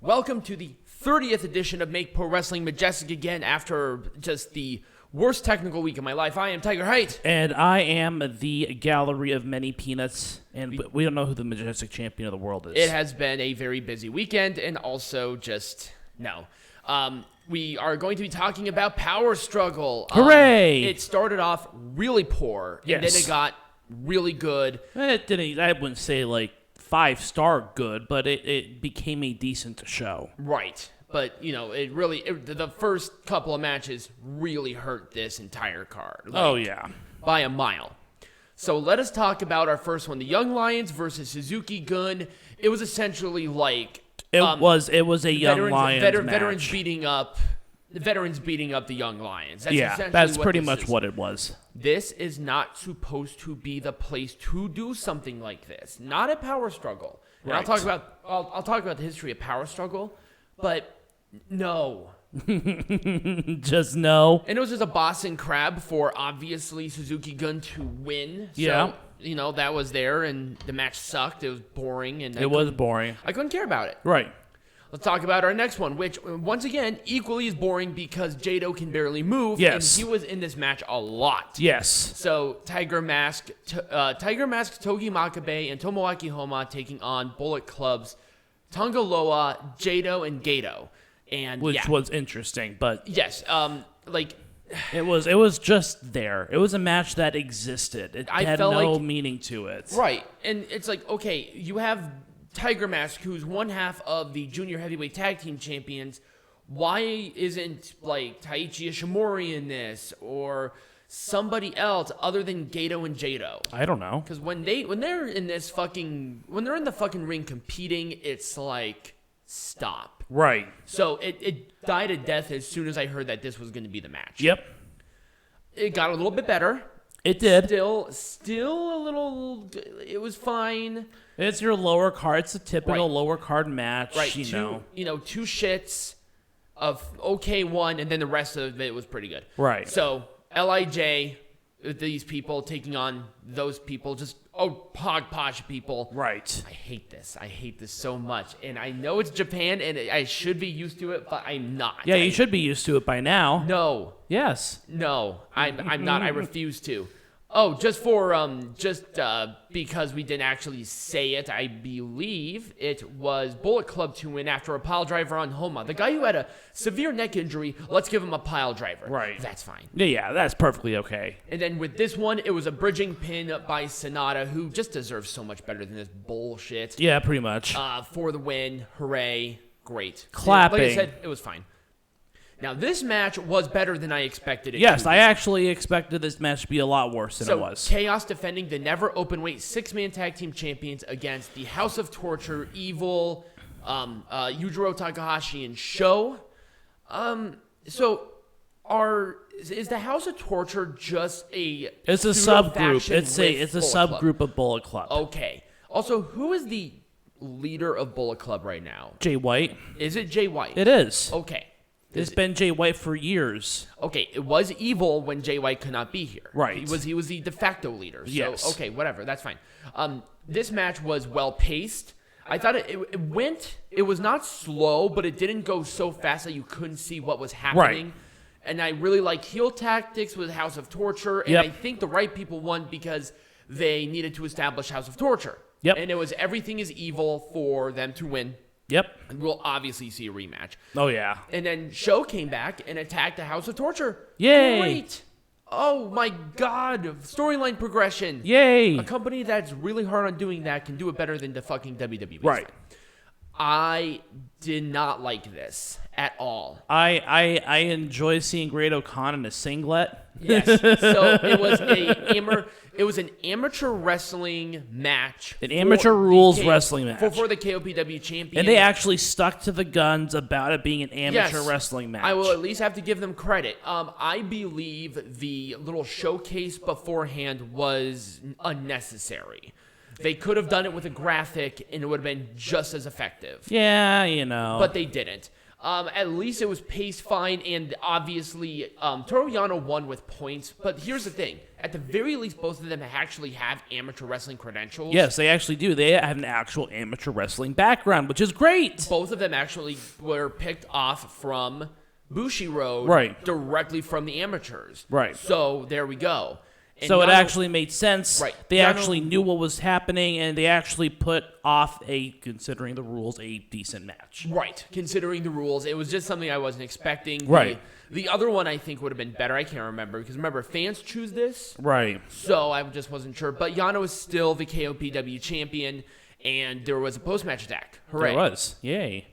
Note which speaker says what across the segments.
Speaker 1: Welcome to the 30th edition of Make Pro Wrestling Majestic again after just the worst technical week of my life. I am Tiger Height.
Speaker 2: And I am the gallery of many peanuts, and we don't know who the Majestic Champion of the world is.
Speaker 1: It has been a very busy weekend, and also just, no. We are going to be talking about Power Struggle.
Speaker 2: Hooray!
Speaker 1: It started off really poor, and then it got really good.
Speaker 2: It didn't, I wouldn't say like 5-star good, but it became a decent show.
Speaker 1: Right. But, you know, the first couple of matches really hurt this entire card.
Speaker 2: Oh, yeah.
Speaker 1: By a mile. So let us talk about our first one, the Young Lions versus Suzuki-gun. It was essentially like...
Speaker 2: It was a Young Lions match.
Speaker 1: Veterans beating up the Young Lions.
Speaker 2: That's pretty much what it was.
Speaker 1: This is not supposed to be the place to do something like this. Not a Power Struggle. And
Speaker 2: Right.
Speaker 1: I'll talk about the history of Power Struggle, but no.
Speaker 2: Just no.
Speaker 1: And it was just a Boston Crab for obviously Suzuki-gun to win. So,
Speaker 2: Yeah.
Speaker 1: you know, that was there, and the match sucked. It was boring. And
Speaker 2: It was boring.
Speaker 1: I couldn't care about it.
Speaker 2: Right.
Speaker 1: Let's talk about our next one, which, once again, equally is boring because Jado can barely move.
Speaker 2: Yes.
Speaker 1: And he was in this match a lot.
Speaker 2: Yes.
Speaker 1: So, Tiger Mask, Togi Makabe, and Tomoaki Homa taking on Bullet Club's Tonga Loa, Jado, and Gato. And
Speaker 2: Which was interesting, but...
Speaker 1: Yes,
Speaker 2: It was just there. It was a match that existed. It had no meaning to it.
Speaker 1: Right. And it's like, okay, you have Tiger Mask, who's one half of the junior heavyweight tag team champions. Why isn't, like, Taichi Ishimori in this? Or somebody else other than Gato and Jado?
Speaker 2: I don't know.
Speaker 1: Because when they're in the fucking ring competing, it's like, stop.
Speaker 2: Right.
Speaker 1: So it died a death as soon as I heard that this was going to be the match.
Speaker 2: Yep.
Speaker 1: It got a little bit better.
Speaker 2: It did.
Speaker 1: Still a little. It was fine.
Speaker 2: It's your lower card. It's a typical lower card match.
Speaker 1: Right.
Speaker 2: You know,
Speaker 1: two shits of okay one, and then the rest of it was pretty good.
Speaker 2: Right.
Speaker 1: So LIJ, these people taking on those people, just Posh people.
Speaker 2: Right.
Speaker 1: I hate this. I hate this so much, and I know it's Japan, and I should be used to it, but I'm not.
Speaker 2: Yeah, you should be used to it by now.
Speaker 1: No.
Speaker 2: Yes.
Speaker 1: No, I'm not. I refuse to. Oh, because we didn't actually say it, I believe it was Bullet Club to win after a pile driver on Homa. The guy who had a severe neck injury, let's give him a pile driver.
Speaker 2: Right.
Speaker 1: That's fine.
Speaker 2: Yeah, that's perfectly okay.
Speaker 1: And then with this one, it was a bridging pin by SANADA, who just deserves so much better than this bullshit.
Speaker 2: Yeah, pretty much.
Speaker 1: For the win. Hooray. Great.
Speaker 2: Clapping.
Speaker 1: Like I said, it was fine. Now, this match was better than I expected it to
Speaker 2: Yes,
Speaker 1: be.
Speaker 2: I actually expected this match to be a lot worse than it was.
Speaker 1: Chaos defending the never Openweight 6-man tag team champions against the House of Torture, Evil, Yujiro, Takahashi, and Sho. Is the House of Torture just a...
Speaker 2: It's a subgroup. It's a subgroup of Bullet Club.
Speaker 1: Okay. Also, who is the leader of Bullet Club right now?
Speaker 2: Jay White.
Speaker 1: Is it Jay White?
Speaker 2: It is.
Speaker 1: Okay.
Speaker 2: It's been Jay White for years.
Speaker 1: Okay, it was Evil when Jay White could not be here.
Speaker 2: Right.
Speaker 1: He was the de facto leader. So,
Speaker 2: yes.
Speaker 1: Okay, whatever. That's fine. This match was well paced. I thought it was not slow, but it didn't go so fast that you couldn't see what was happening.
Speaker 2: Right.
Speaker 1: And I really like heel tactics with House of Torture. And
Speaker 2: Yep.
Speaker 1: I think the right people won because they needed to establish House of Torture.
Speaker 2: Yep.
Speaker 1: And it was everything is evil for them to win.
Speaker 2: Yep.
Speaker 1: And we'll obviously see a rematch.
Speaker 2: Oh, yeah.
Speaker 1: And then Sho came back and attacked the House of Torture.
Speaker 2: Yay.
Speaker 1: Great. Oh, my God. Storyline progression.
Speaker 2: Yay.
Speaker 1: A company that's really hard on doing that can do it better than the fucking WWE.
Speaker 2: Right.
Speaker 1: I did not like this at all.
Speaker 2: I enjoy seeing Great O'Con in a singlet.
Speaker 1: Yes. So it was an amateur wrestling match.
Speaker 2: An amateur rules wrestling match.
Speaker 1: For the KOPW champion.
Speaker 2: And they actually stuck to the guns about it being an amateur wrestling match.
Speaker 1: I will at least have to give them credit. I believe the little showcase beforehand was unnecessary. They could have done it with a graphic, and it would have been just as effective.
Speaker 2: Yeah, you know.
Speaker 1: But they didn't. At least it was paced fine, and obviously Toru Yano won with points. But here's the thing. At the very least, both of them actually have amateur wrestling credentials.
Speaker 2: Yes, they actually do. They have an actual amateur wrestling background, which is great.
Speaker 1: Both of them actually were picked off from Bushiroad directly from the amateurs.
Speaker 2: Right.
Speaker 1: So there we go. And
Speaker 2: so
Speaker 1: Yano,
Speaker 2: it actually made sense.
Speaker 1: Right.
Speaker 2: They
Speaker 1: Yano,
Speaker 2: actually knew what was happening, and they actually put off considering the rules, a decent match.
Speaker 1: Right. Considering the rules, it was just something I wasn't expecting.
Speaker 2: Right.
Speaker 1: The other one I think would have been better. I can't remember because remember fans choose this.
Speaker 2: Right.
Speaker 1: So I just wasn't sure. But Yano is still the KOPW champion, and there was a post-match attack. Hooray!
Speaker 2: There was. Yay.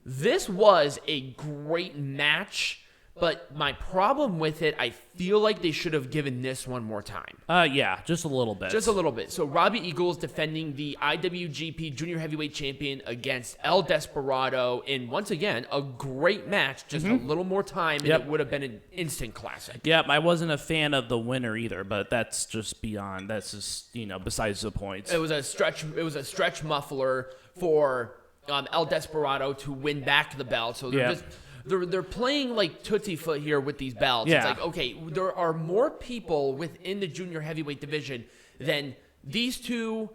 Speaker 1: This was a great match. But my problem with it, I feel like they should have given this one more time.
Speaker 2: Yeah, just a little bit.
Speaker 1: Just a little bit. So Robbie Eagles defending the IWGP Junior Heavyweight Champion against El Desperado in, once again, a great match. Just a little more time, and it would have been an instant classic.
Speaker 2: Yep, I wasn't a fan of the winner either, but that's just besides the point.
Speaker 1: It was a stretch muffler for El Desperado to win back the belt. So they're playing like Tootsie Foot here with these belts.
Speaker 2: Yeah.
Speaker 1: It's like, okay, there are more people within the junior heavyweight division than these two,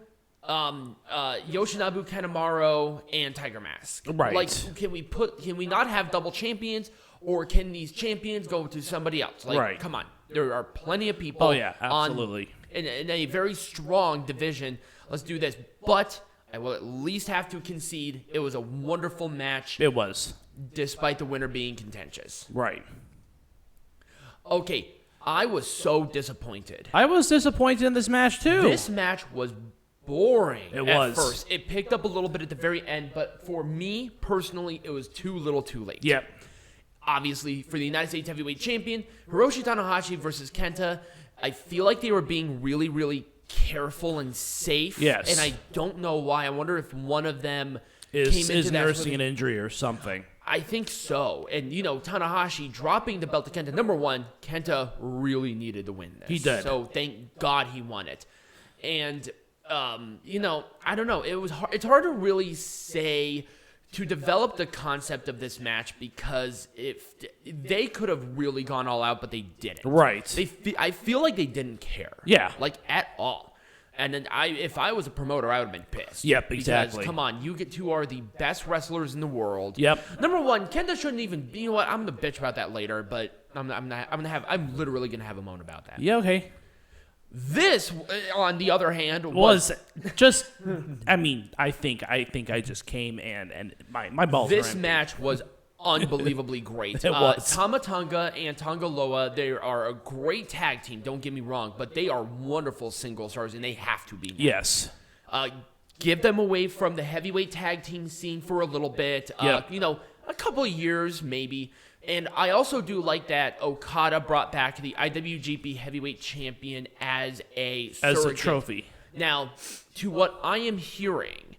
Speaker 1: Yoshinobu Kanemaru and Tiger Mask.
Speaker 2: Right.
Speaker 1: Like, can we not have double champions, or can these champions go to somebody else? Like, come on. There are plenty of people
Speaker 2: absolutely.
Speaker 1: in a very strong division. Let's do this. But I will at least have to concede it was a wonderful match.
Speaker 2: It was.
Speaker 1: Despite the winner being contentious.
Speaker 2: Right.
Speaker 1: Okay, I was so disappointed.
Speaker 2: I was disappointed in this match, too.
Speaker 1: This match was boring
Speaker 2: at
Speaker 1: first. It picked up a little bit at the very end, but for me, personally, it was too little too late.
Speaker 2: Yep.
Speaker 1: Obviously, for the United States Heavyweight Champion, Hiroshi Tanahashi versus KENTA, I feel like they were being really, really careful and safe.
Speaker 2: Yes.
Speaker 1: And I don't know why. I wonder if one of them
Speaker 2: is nursing an injury or something.
Speaker 1: I think so. And, Tanahashi dropping the belt to Kenta. Number one, Kenta really needed to win this.
Speaker 2: He did.
Speaker 1: So thank God he won it. And, I don't know. It's hard to really say to develop the concept of this match because if they could have really gone all out, but they didn't.
Speaker 2: Right.
Speaker 1: I feel like they didn't care.
Speaker 2: Yeah.
Speaker 1: Like, at all. And then if I was a promoter, I would have been pissed.
Speaker 2: Yep, exactly.
Speaker 1: Because, come on, you two are the best wrestlers in the world.
Speaker 2: Yep.
Speaker 1: Number one, Kenta shouldn't even. You know what? I'm gonna bitch about that later, but I'm literally gonna have a moan about that.
Speaker 2: Yeah. Okay.
Speaker 1: This, on the other hand,
Speaker 2: was just. I mean, I think I just came and my balls.
Speaker 1: This match was unbelievably great.
Speaker 2: It was.
Speaker 1: Tama Tonga and Tonga Loa, they are a great tag team, don't get me wrong, but they are wonderful single stars, and they have to be now.
Speaker 2: Yes.
Speaker 1: Give them away from the heavyweight tag team scene for a little bit.
Speaker 2: Yep.
Speaker 1: A couple of years maybe. And I also do like that Okada brought back the IWGP Heavyweight Champion as a
Speaker 2: trophy.
Speaker 1: Now, to what I am hearing,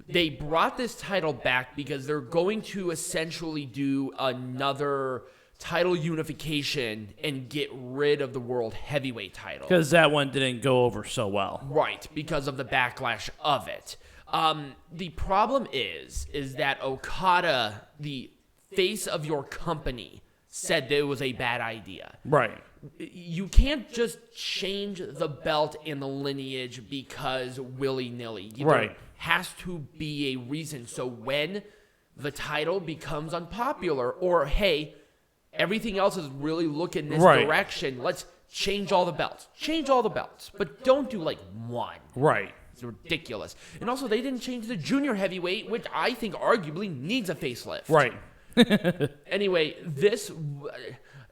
Speaker 1: they brought this title back because they're going to essentially do another title unification and get rid of the World Heavyweight title.
Speaker 2: Because that one didn't go over so well.
Speaker 1: Right, because of the backlash of it. The problem is that Okada, the face of your company, said that it was a bad idea.
Speaker 2: Right.
Speaker 1: You can't just change the belt and the lineage because willy-nilly.
Speaker 2: Right.
Speaker 1: Has to be a reason. So when the title becomes unpopular, or hey, everything else is really looking this direction, let's change all the belts. Change all the belts, but don't do like one.
Speaker 2: Right.
Speaker 1: It's ridiculous. And also, they didn't change the junior heavyweight, which I think arguably needs a facelift.
Speaker 2: Right.
Speaker 1: Anyway,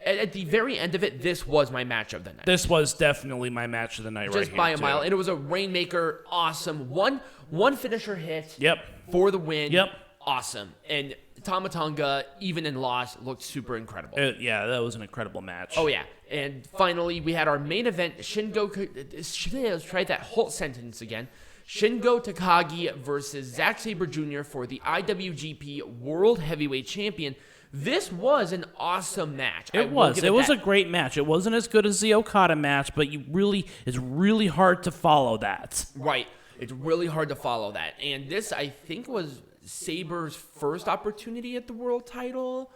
Speaker 1: at the very end of it, this was my match of the night.
Speaker 2: This was definitely my match of the night,
Speaker 1: just by a mile. And it was a Rainmaker, awesome. One finisher hit.
Speaker 2: Yep.
Speaker 1: For the win.
Speaker 2: Yep.
Speaker 1: Awesome. And Tama Tonga, even in loss, looked super incredible.
Speaker 2: Yeah, that was an incredible match.
Speaker 1: Oh, yeah. And finally, we had our main event, let's try that whole sentence again. Shingo Takagi versus Zack Sabre Jr. for the IWGP World Heavyweight Champion. This was an awesome match.
Speaker 2: It was. It was a great match. It wasn't as good as the Okada match, but it's really hard to follow that.
Speaker 1: Right. It's really hard to follow that. And this, I think, was Sabre's first opportunity at the world title.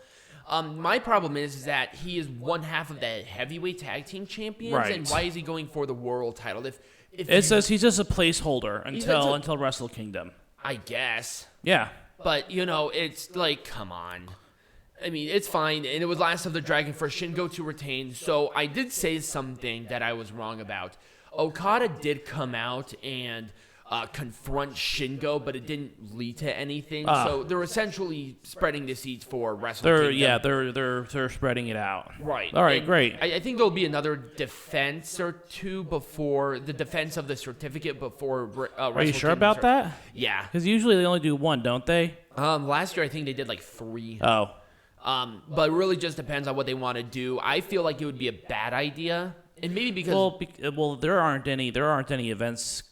Speaker 1: My problem is that he is one half of the heavyweight tag team champions,
Speaker 2: Right.
Speaker 1: and why is he going for the world title? If
Speaker 2: It says he's just a placeholder until Wrestle Kingdom.
Speaker 1: I guess.
Speaker 2: Yeah.
Speaker 1: But, it's like, come on. I mean, it's fine, and it was Last of the Dragon for Shingo to retain, so I did say something that I was wrong about. Okada did come out and confront Shingo, but it didn't lead to anything. So they're essentially spreading the seeds for Wrestle Kingdom.
Speaker 2: They're spreading it out.
Speaker 1: Right.
Speaker 2: All right,
Speaker 1: and
Speaker 2: great.
Speaker 1: I think there'll be another defense or two before the defense of the certificate before Wrestle
Speaker 2: Are you sure about that?
Speaker 1: Yeah.
Speaker 2: Because usually they only do one, don't they?
Speaker 1: Last year I think they did like 3.
Speaker 2: Oh.
Speaker 1: But it really just depends on what they want to do. I feel like it would be a bad idea, and maybe because
Speaker 2: there aren't any events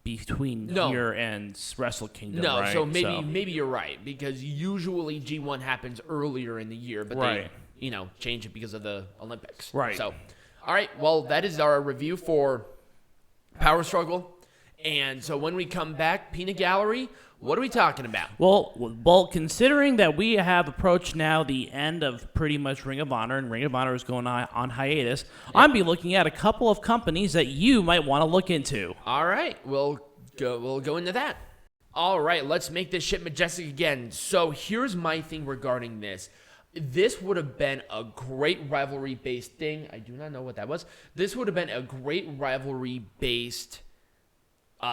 Speaker 2: between here and Wrestle Kingdom.
Speaker 1: No,
Speaker 2: right?
Speaker 1: so maybe you're right, because usually G1 happens earlier in the year, but they change it because of the Olympics.
Speaker 2: Right.
Speaker 1: So, all right. Well, that is our review for Power Struggle, and so when we come back, Peanut Gallery. What are we talking about?
Speaker 2: Well, considering that we have approached now the end of pretty much Ring of Honor, and Ring of Honor is going on hiatus, I'm be looking at a couple of companies that you might want to look into.
Speaker 1: All right, we'll go into that. All right, let's make this shit majestic again. So here's my thing regarding this. This would have been a great rivalry-based thing. I do not know what that was. This would have been a great rivalry-based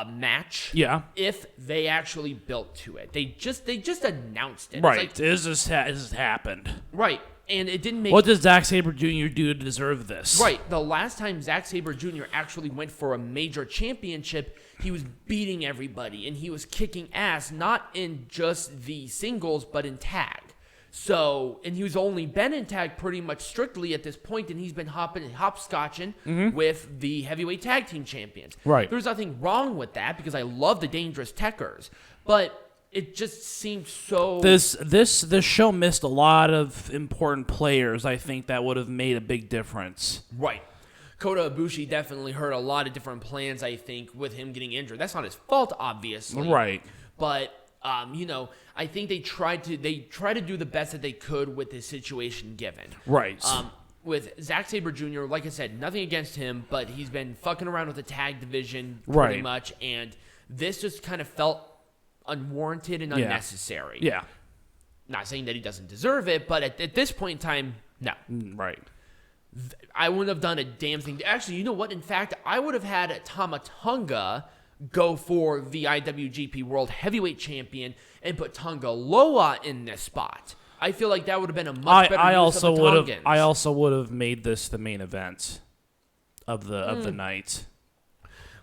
Speaker 1: match, if they actually built to it. They just announced it.
Speaker 2: Right, this has happened.
Speaker 1: Right, and it didn't make.
Speaker 2: What does Zack Sabre Jr. do to deserve this?
Speaker 1: Right, the last time Zack Sabre Jr. actually went for a major championship, he was beating everybody and he was kicking ass, not in just the singles but in tag. So, and he's only been in tag pretty much strictly at this point, and he's been hopscotching with the heavyweight tag team champions.
Speaker 2: Right.
Speaker 1: There's nothing wrong with that, because I love the Dangerous Techers, but it just seemed so.
Speaker 2: This show missed a lot of important players. I think that would have made a big difference.
Speaker 1: Right. Kota Ibushi definitely hurt a lot of different plans, I think, with him getting injured. That's not his fault, obviously.
Speaker 2: Right.
Speaker 1: But I think they tried to do the best that they could with the situation given.
Speaker 2: Right.
Speaker 1: With Zack Sabre Jr., like I said, nothing against him, but he's been fucking around with the tag division pretty much, and this just kind of felt unwarranted and unnecessary.
Speaker 2: Yeah.
Speaker 1: Not saying that he doesn't deserve it, but at this point in time, no.
Speaker 2: Right.
Speaker 1: I wouldn't have done a damn thing. Actually, you know what? In fact, I would have had Tonga go for the IWGP World Heavyweight Champion and put Tonga Loa in this spot. I feel like that would have been a much better use of the Tongans.
Speaker 2: I also would have made this the main event of the night.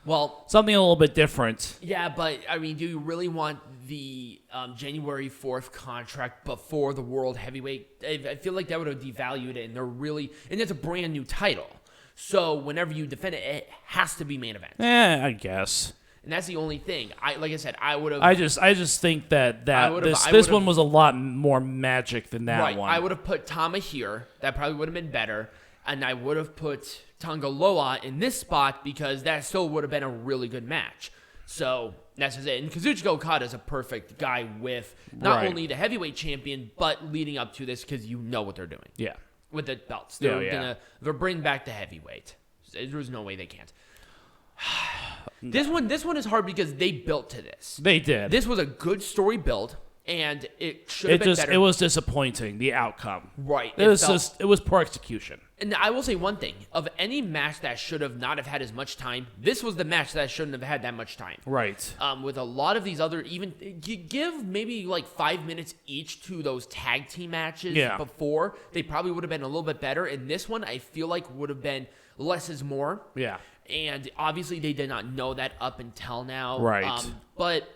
Speaker 1: Well,
Speaker 2: something a little bit different.
Speaker 1: Yeah, but I mean, do you really want the January 4th contract before the World Heavyweight? I feel like that would have devalued it, and it's a brand new title. So whenever you defend it, it has to be main event.
Speaker 2: I guess.
Speaker 1: And that's the only thing. Like I said, I would have.
Speaker 2: I just think that this one was a lot more magic than that one.
Speaker 1: I would have put Tama here. That probably would have been better. And I would have put Tonga Loa in this spot, because that still would have been a really good match. So that's just it. And Kazuchika Okada is a perfect guy with not only the heavyweight champion, but leading up to this, because you know what they're doing.
Speaker 2: Yeah.
Speaker 1: With the belts. They're bringing back the heavyweight. There's no way they can't. This one is hard because they built to this.
Speaker 2: They did.
Speaker 1: This was a good story build, and it should have been better.
Speaker 2: It was disappointing, the outcome.
Speaker 1: Right.
Speaker 2: It was poor execution.
Speaker 1: And I will say one thing. Of any match that should have not have had as much time, this was the match that shouldn't have had that much time.
Speaker 2: Right.
Speaker 1: With a lot of these other, even give maybe like 5 minutes each to those tag team matches before, they probably would have been a little bit better. And this one, I feel like would have been less is more.
Speaker 2: Yeah.
Speaker 1: And obviously they did not know that up until now.
Speaker 2: Right.
Speaker 1: But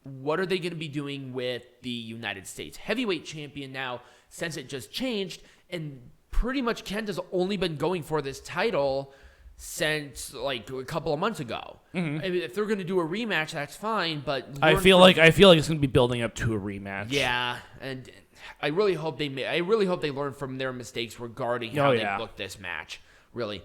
Speaker 1: what are they going to be doing with the United States Heavyweight Champion now, since it just changed? And pretty much Kenta's only been going for this title since like a couple of months ago. Mm-hmm. I mean, if they're going to do a rematch, that's fine. But
Speaker 2: I feel like it's going to be building up to a rematch.
Speaker 1: Yeah, and I really hope they learn from their mistakes regarding how they booked this match. Really.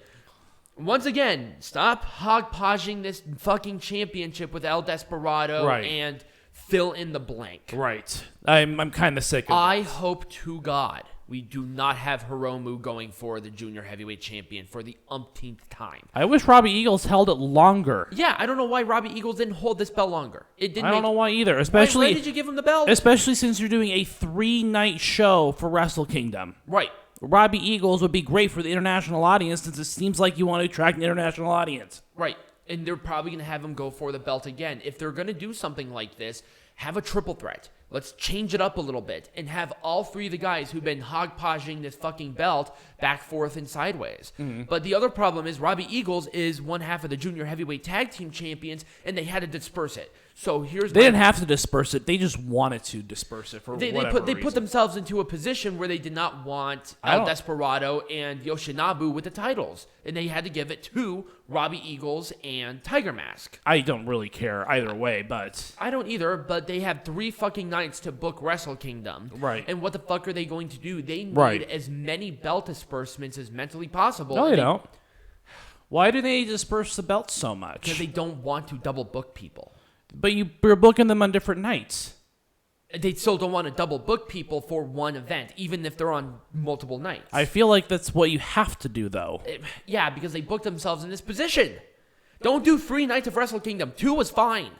Speaker 1: Once again, stop hogpodging this fucking championship with El Desperado and Fill in the blank.
Speaker 2: Right. I'm kind of sick of
Speaker 1: I
Speaker 2: it.
Speaker 1: hope to God we do not have Hiromu going for the junior heavyweight champion for the umpteenth time.
Speaker 2: I wish Robbie Eagles held it longer.
Speaker 1: Yeah, I don't know why Robbie Eagles didn't hold this belt longer. It didn't.
Speaker 2: I don't know why either.
Speaker 1: Why
Speaker 2: Especially
Speaker 1: did you give him the belt?
Speaker 2: Especially since you're doing a 3-night show for Wrestle Kingdom.
Speaker 1: Right.
Speaker 2: Robbie Eagles would be great for the international audience since it seems like you want to attract an international audience.
Speaker 1: Right. And they're probably going to have him go for the belt again. If they're going to do something like this, have a triple threat. Let's change it up a little bit and have all three of the guys who've been hogpodging this fucking belt back, forth, and sideways. Mm-hmm. But the other problem is Robbie Eagles is one half of the junior heavyweight tag team champions, and they had to disperse it. So here's
Speaker 2: They didn't have to disperse it. They just wanted to disperse it for whatever
Speaker 1: They
Speaker 2: reason.
Speaker 1: put themselves into a position where they did not want El Desperado and Yoshinobu with the titles, and they had to give it to Robbie Eagles and Tiger Mask.
Speaker 2: I don't really care either way, but
Speaker 1: I don't either, but they have 3 fucking nights to book Wrestle Kingdom.
Speaker 2: Right.
Speaker 1: And what the fuck are they going to do? They need
Speaker 2: Right.
Speaker 1: as many belt disbursements as mentally possible.
Speaker 2: no, they don't. Why do they disperse the belts so much?
Speaker 1: Because they don't want to double book people.
Speaker 2: But you're booking them on different nights.
Speaker 1: They still don't want to double book people for one event, even if they're on multiple nights.
Speaker 2: I feel like that's what you have to do, though.
Speaker 1: Yeah, because they booked themselves in this position. Don't do 3 nights of Wrestle Kingdom. 2 was fine.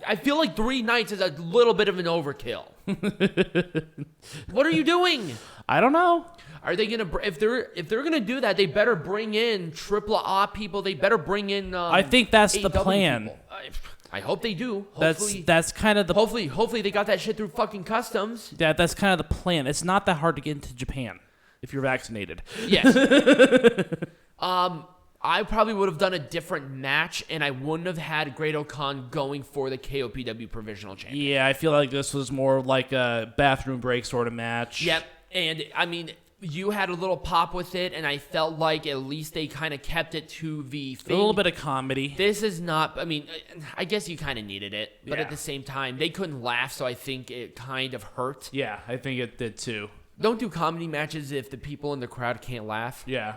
Speaker 1: I feel like 3 nights is a little bit of an overkill. What are you doing?
Speaker 2: I don't know.
Speaker 1: Are they gonna if they're gonna do that? They better bring in AAA people. They better bring in.
Speaker 2: I think that's the
Speaker 1: AEW
Speaker 2: plan.
Speaker 1: people. I hope they do. Hopefully,
Speaker 2: That's kind of the
Speaker 1: hopefully they got that shit through fucking customs.
Speaker 2: that's kind of the plan. It's not that hard to get into Japan if you're vaccinated.
Speaker 1: Yes. I probably would have done a different match, and I wouldn't have had Great Khan going for the KOPW Provisional Champion.
Speaker 2: Yeah, I feel like this was more like a bathroom break sort of match.
Speaker 1: Yep, and I mean, you had a little pop with it, and I felt like at least they kind of kept it to the thing.
Speaker 2: A little bit of comedy.
Speaker 1: This is not, I mean, I guess you kind of needed it, but
Speaker 2: Yeah.
Speaker 1: at the same time, they couldn't laugh, so I think it kind of hurt.
Speaker 2: Yeah, I think it did too.
Speaker 1: Don't do comedy matches if the people in the crowd can't laugh.
Speaker 2: Yeah.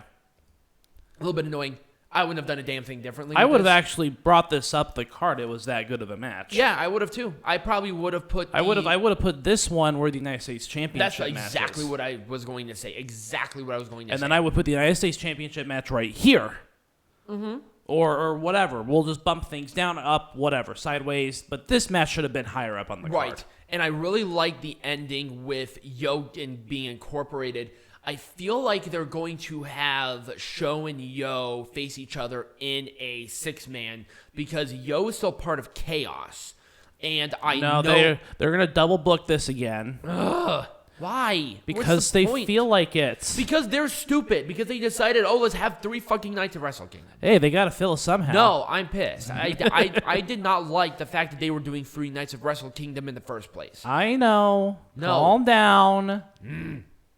Speaker 1: A little bit annoying. I wouldn't have done a damn thing differently.
Speaker 2: I would have
Speaker 1: because-
Speaker 2: actually brought this up the card. It was that good of a match.
Speaker 1: Yeah, I would have too. I probably would have put.
Speaker 2: I would have put this one where the United States Championship
Speaker 1: That's
Speaker 2: match
Speaker 1: exactly
Speaker 2: is.
Speaker 1: what I was going to say. Exactly what I was going to
Speaker 2: And
Speaker 1: say.
Speaker 2: then I would put the United States Championship match right here. Mm-hmm. Or whatever. We'll just bump things down, up, whatever, sideways. But this match should have been higher up on the card.
Speaker 1: Right. And I really like the ending with Yo being incorporated. I feel like they're going to have Sho and Yo face each other in a 6-man because Yo is still part of Chaos. And I know...
Speaker 2: they're going to double book this again.
Speaker 1: Why?
Speaker 2: Because
Speaker 1: What's the
Speaker 2: they
Speaker 1: point?
Speaker 2: feel like it.
Speaker 1: Because they're stupid. Because they decided, let's have 3 fucking nights of Wrestle Kingdom.
Speaker 2: Hey, they got to fill it somehow.
Speaker 1: No, I'm pissed. I did not like the fact that they were doing 3 nights of Wrestle Kingdom in the first place.
Speaker 2: I know.
Speaker 1: No.
Speaker 2: Calm down.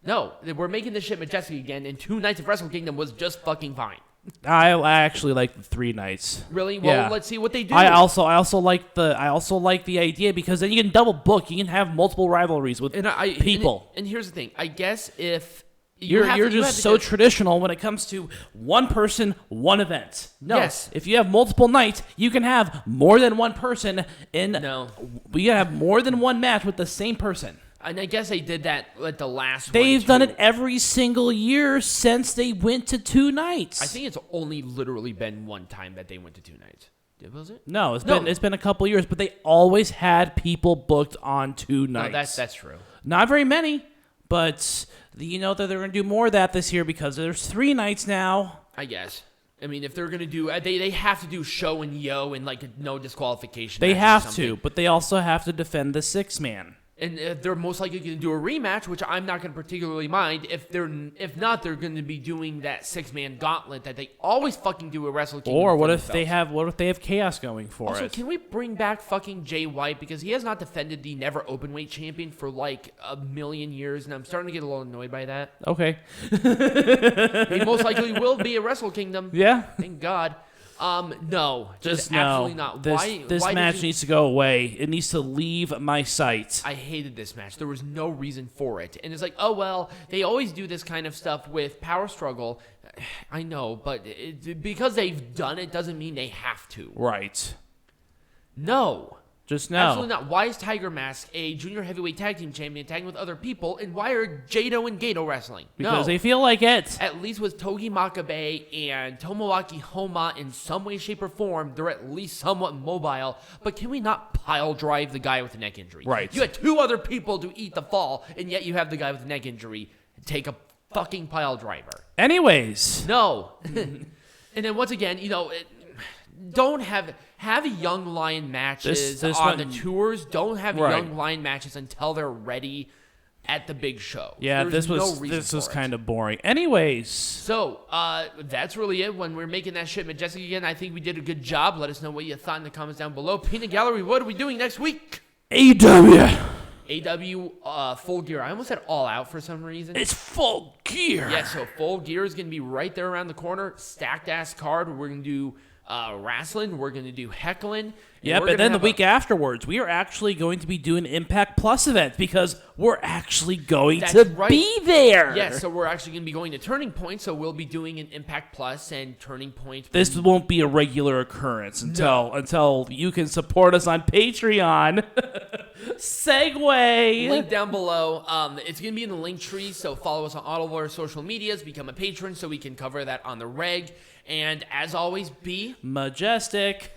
Speaker 1: No, we're making this shit majestic again, and 2 nights of Wrestle Kingdom was just fucking fine.
Speaker 2: I actually like the 3 nights.
Speaker 1: Really? Well,
Speaker 2: Yeah.
Speaker 1: let's see what they do.
Speaker 2: I also like the idea because then you can double book. You can have multiple rivalries with people.
Speaker 1: And here's the thing. I guess if
Speaker 2: You're
Speaker 1: you
Speaker 2: just
Speaker 1: have to
Speaker 2: so traditional when it comes to one person, one event. No,
Speaker 1: Yes.
Speaker 2: if you have multiple nights, you can have more than one person in.
Speaker 1: No.
Speaker 2: We can have more than one match with the same person.
Speaker 1: And I guess they did that at the last one.
Speaker 2: They've done
Speaker 1: too.
Speaker 2: it every single year since they went to 2 nights.
Speaker 1: I think it's only literally been one time that they went to 2 nights. Was it?
Speaker 2: No, it's been a couple years, but they always had people booked on 2 nights.
Speaker 1: No, that's true.
Speaker 2: Not very many, but you know that they're going to do more of that this year because there's 3 nights now.
Speaker 1: I guess. I mean, if they're going to do... They have to do Sho and Yo and, no disqualification.
Speaker 2: They
Speaker 1: matches or
Speaker 2: have
Speaker 1: something.
Speaker 2: to, but they also have to defend the 6-man.
Speaker 1: And they're most likely going to do a rematch, which I'm not going to particularly mind. If not, they're going to be doing that 6-man gauntlet that they always fucking do at Wrestle Kingdom.
Speaker 2: Or what
Speaker 1: for
Speaker 2: if they have Chaos going for
Speaker 1: Also,
Speaker 2: it?
Speaker 1: can we bring back fucking Jay White because he has not defended the never Openweight champion for like a million years, and I'm starting to get a little annoyed by that.
Speaker 2: Okay.
Speaker 1: He most likely will be at Wrestle Kingdom.
Speaker 2: Yeah.
Speaker 1: Thank God. No,
Speaker 2: Just
Speaker 1: absolutely
Speaker 2: no.
Speaker 1: not.
Speaker 2: This
Speaker 1: why
Speaker 2: match
Speaker 1: did you...
Speaker 2: needs to go away. It needs to leave my sight.
Speaker 1: I hated this match. There was no reason for it. And it's like, oh, well, they always do this kind of stuff with Power Struggle. I know, but because they've done it doesn't mean they have to.
Speaker 2: Right.
Speaker 1: No.
Speaker 2: Just no.
Speaker 1: Absolutely not. Why is Tiger Mask a junior heavyweight tag team champion tagging with other people, and why are Jado and Gato wrestling?
Speaker 2: Because
Speaker 1: no.
Speaker 2: they feel like it.
Speaker 1: At least with Togi Makabe and Tomoaki Homa in some way, shape, or form, they're at least somewhat mobile. But can we not pile drive the guy with a neck injury?
Speaker 2: Right.
Speaker 1: You had 2 other people to eat the fall, and yet you have the guy with a neck injury take a fucking pile driver.
Speaker 2: Anyways.
Speaker 1: No. And then once again, don't have young lion matches
Speaker 2: This
Speaker 1: on
Speaker 2: one-
Speaker 1: the tours. Don't have
Speaker 2: Right.
Speaker 1: young lion matches until they're ready at the big show.
Speaker 2: Yeah,
Speaker 1: There's
Speaker 2: this was kind of boring. Anyways.
Speaker 1: So, that's really it. When we're making that shit majestic again, I think we did a good job. Let us know what you thought in the comments down below. Peanut Gallery, what are we doing next week? AW Full Gear. I almost said All Out for some reason.
Speaker 2: It's Full Gear.
Speaker 1: Yeah, so Full Gear is going to be right there around the corner. Stacked ass card. We're going to do wrestling. We're going to do heckling.
Speaker 2: Yep, and then the week afterwards, we are actually going to be doing Impact Plus event because we're actually going to be there.
Speaker 1: Yes, so we're actually going to be going to Turning Point, so we'll be doing an Impact Plus and Turning Point.
Speaker 2: This won't be a regular occurrence until you can support us on Patreon. Segue.
Speaker 1: Link down below. It's going to be in the link tree, so follow us on all of our social medias, become a patron so we can cover that on the reg. And as always, be
Speaker 2: majestic.